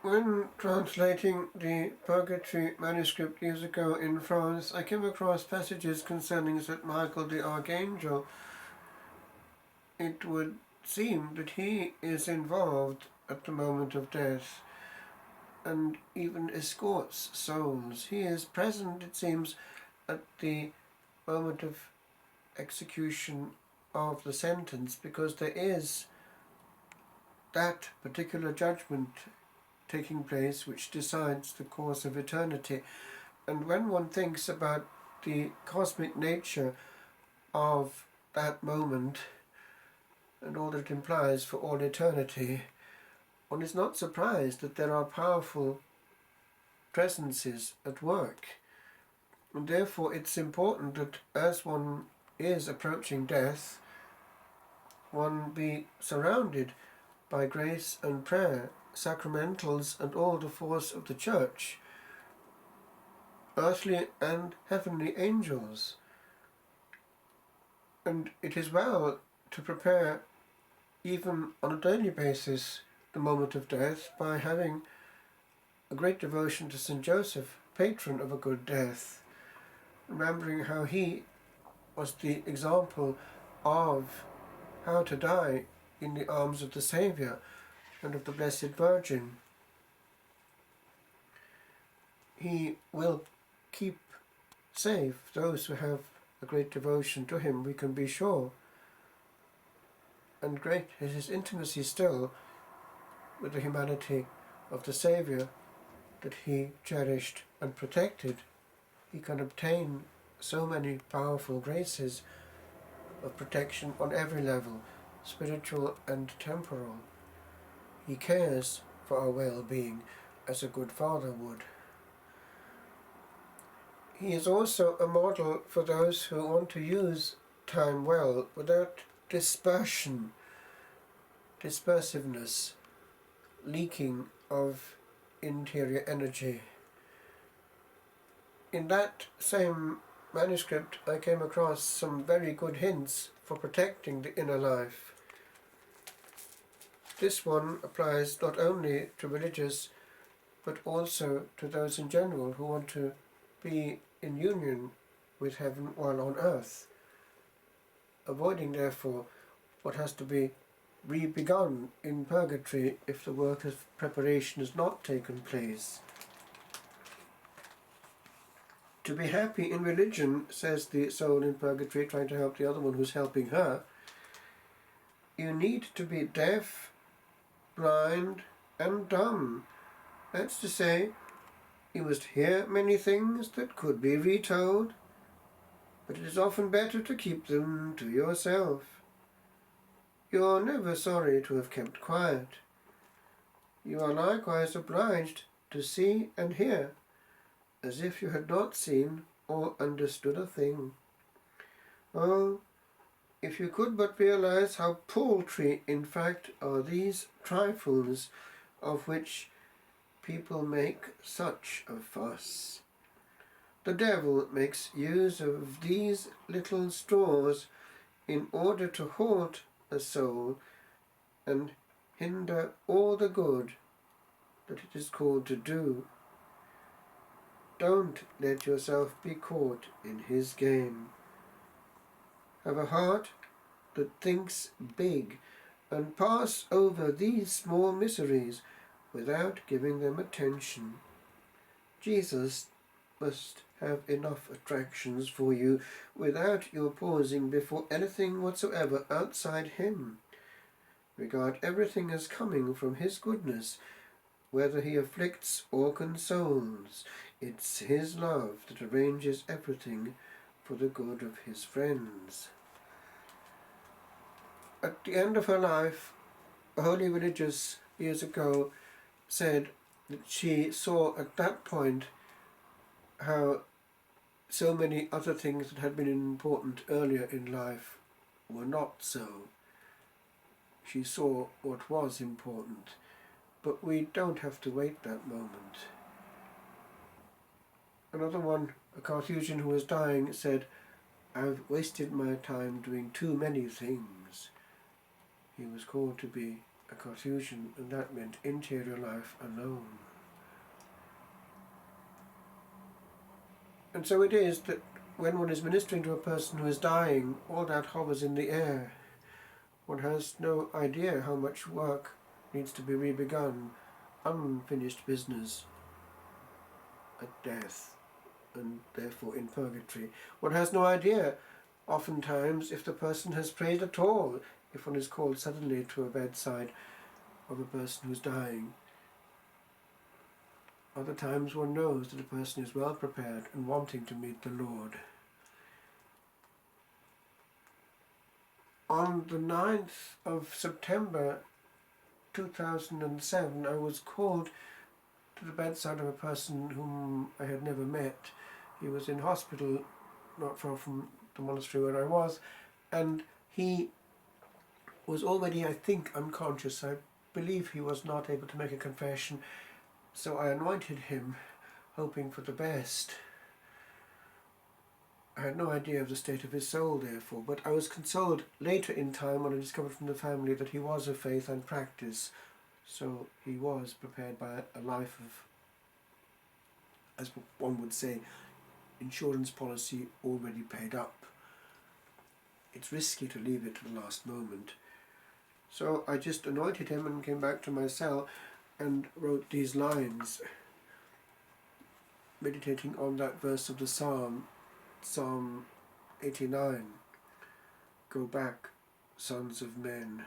When translating the Purgatory manuscript years ago in France, I came across passages concerning St. Michael the Archangel. It would seem that he is involved at the moment of death and even escorts souls. He is present, it seems, at the moment of execution of the sentence, because there is that particular judgment taking place which decides the course of eternity. And when one thinks about the cosmic nature of that moment and all that it implies for all eternity, one is not surprised that there are powerful presences at work. And therefore it's important that as one is approaching death, one be surrounded by grace and prayer, sacramentals and all the force of the Church, earthly and heavenly angels. And it is well to prepare, even on a daily basis, the moment of death by having a great devotion to St. Joseph, patron of a good death, remembering how he was the example of how to die in the arms of the Saviour and of the Blessed Virgin. He will keep safe those who have a great devotion to him, we can be sure. And great is his intimacy still with the humanity of the Saviour that he cherished and protected. He can obtain so many powerful graces of protection on every level, spiritual and temporal. He cares for our well-being as a good father would. He is also a model for those who want to use time well without dispersion, dispersiveness, leaking of interior energy. In that same manuscript I came across some very good hints for protecting the inner life. This one applies not only to religious but also to those in general who want to be in union with heaven while on earth, avoiding therefore what has to be re-begun in purgatory if the work of preparation has not taken place. To be happy in religion, says the soul in purgatory, trying to help the other one who's helping her, you need to be deaf, blind and dumb. That's to say, you must hear many things that could be retold, but it is often better to keep them to yourself. You're never sorry to have kept quiet. You are likewise obliged to see and hear, as if you had not seen or understood a thing. Oh, if you could but realize how paltry, in fact, are these trifles of which people make such a fuss. The devil makes use of these little straws in order to halt a soul and hinder all the good that it is called to do. Don't let yourself be caught in his game. Have a heart that thinks big and pass over these small miseries without giving them attention. Jesus must have enough attractions for you without your pausing before anything whatsoever outside him. Regard everything as coming from his goodness, whether he afflicts or consoles. It's his love that arranges everything for the good of his friends. At the end of her life, a holy religious years ago said that she saw at that point how so many other things that had been important earlier in life were not so. She saw what was important, but we don't have to wait that moment. Another one, a Carthusian who was dying, said, I've wasted my time doing too many things. He was called to be a confusion, and that meant interior life alone. And so it is that when one is ministering to a person who is dying, all that hovers in the air. One has no idea how much work needs to be re-begun, unfinished business at death, and therefore in purgatory. One has no idea, oftentimes, if the person has prayed at all, if one is called suddenly to a bedside of a person who's dying. Other times one knows that a person is well prepared and wanting to meet the Lord. On the 9th of September 2007, I was called to the bedside of a person whom I had never met. He was in hospital not far from the monastery where I was, and he was already, I think, unconscious. I believe he was not able to make a confession, so I anointed him, hoping for the best. I had no idea of the state of his soul, therefore, but I was consoled later in time when I discovered from the family that he was of faith and practice, so he was prepared by a life of, as one would say, insurance policy already paid up. It's risky to leave it to the last moment. So I just anointed him and came back to my cell and wrote these lines, meditating on that verse of the Psalm 89. Go back, sons of men,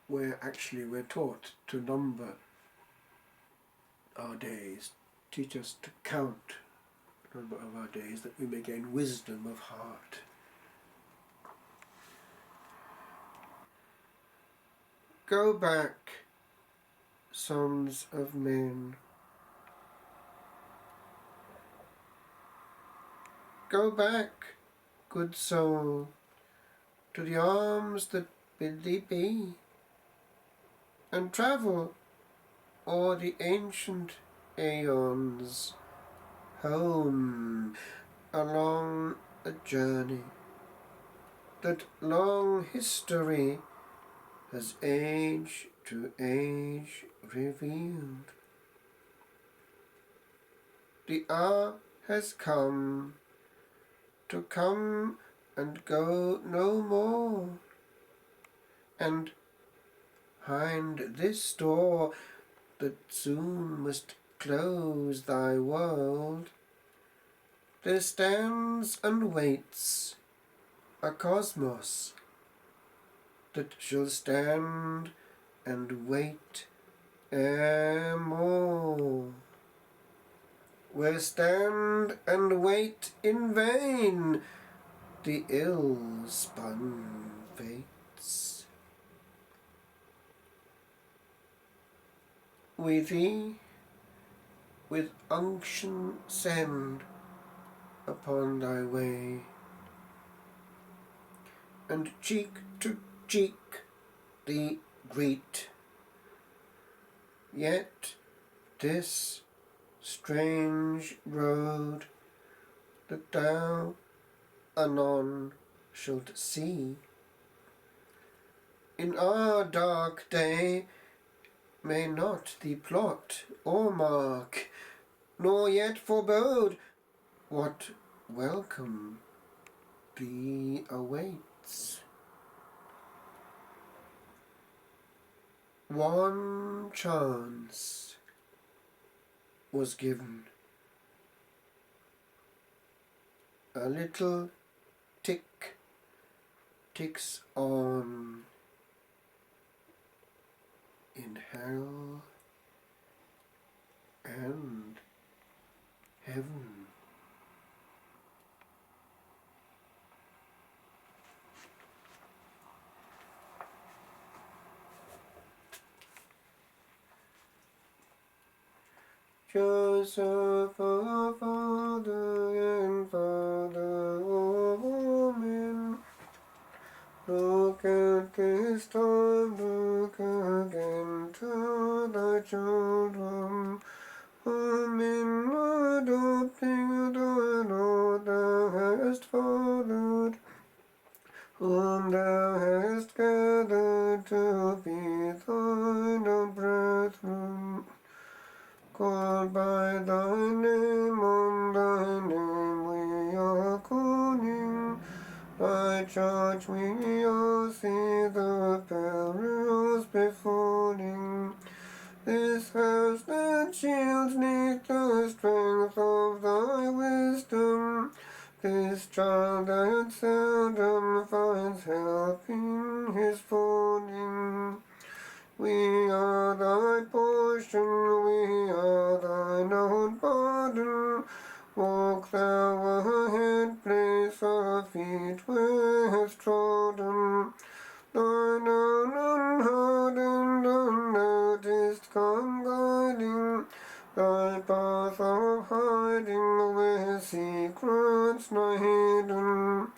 where actually we're taught to number our days. Teach us to count the number of our days, that we may gain wisdom of heart. Go back, sons of men. Go back, good soul, to the arms that bid thee be, and travel o'er the ancient aeons, home along a journey that long history has age to age revealed. The hour has come to come and go no more, and behind this door that soon must close thy world, there stands and waits a cosmos that shall stand and wait more. Where stand and wait in vain the ill-spun fates. We thee with unction send upon thy way, and cheek to cheek thee greet. Yet this strange road that thou anon shalt see in our dark day may not thee plot or mark, nor yet forebode what welcome thee awaits. One chance was given, a little tick ticks on in hell and heaven. Joseph, our Father and Father of all men, look at this time, look again to thy children, whom in adopting thy Lord thou hast fathered, whom thou hast gathered to watch we all see the perils befalling this house that shields neath the strength of thy wisdom, this child that seldom finds help in his falling. We are thy portion, we are thine own pardon. Walk thou ahead, place our feet where hast trodden. Thine own unhardened, unnoticed, come guiding, thy path of hiding, where secrets lie hidden.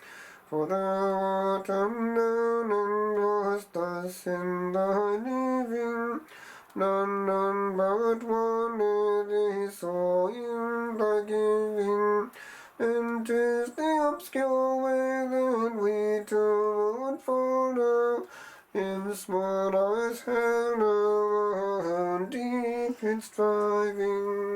For thou art unknown, and wast thus in thy living. None but one thee saw in thy giving. And 'tis the obscure way that we too would follow, in small eyes held our own deep in striving.